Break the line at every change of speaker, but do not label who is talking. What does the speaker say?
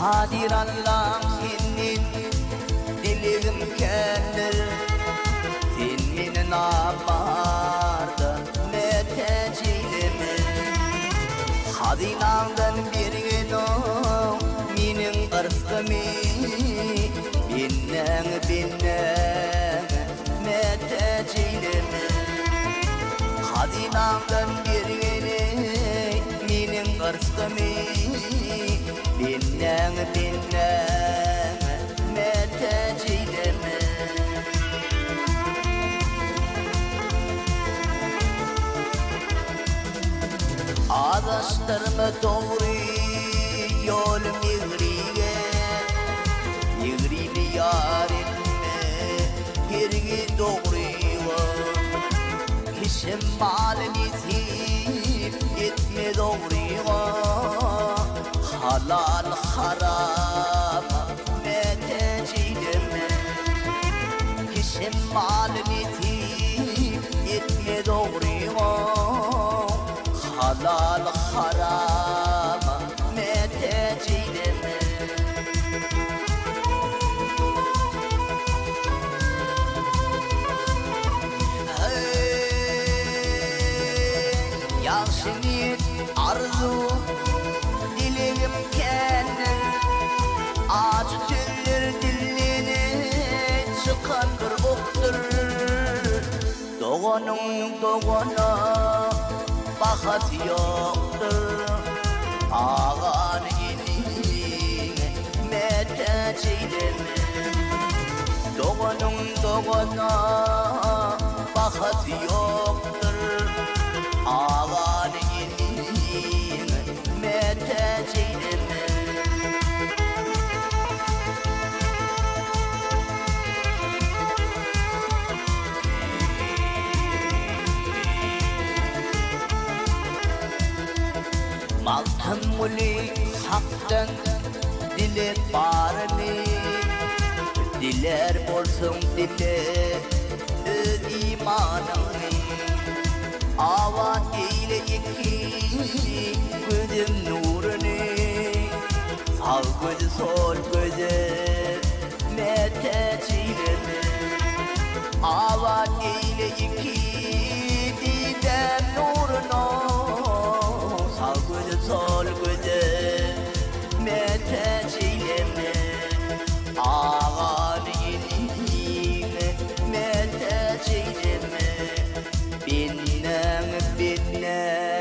Kadir Allah'ım senin dileğim kendir Senin amarda metecilimi Hadinağdan bir gün o minin ırskımı Binnen metecilimi Hadinağdan bir gün minin ırskımı Binnen metecilimi Adaşlarımı doğru yol mihriye Mihrili yarinme girgi doğru Kişim malini zip etme doğru Halal haram metecilimi Kişim malini zip etme doğru Halal haram metecilimi Yaşınit arzu dileğim kendim Aç tüller dilini çıkan bir oktur Doğanın doğana bahat yoktur Ağan gelin metecilimi Doğanın doğana bahat yoktur Ağan gelin metecilimi Maltamuli haktan dilek barını Diler bolsun dile öz imanını Avat eyle iki gözüm nurunu Sağ gözü sol gözü metecilimi Avat eyle iki didem nurunu Sağ gözü sol gözü metecilimi Ağan gelin metecilimi Binnen metecilimi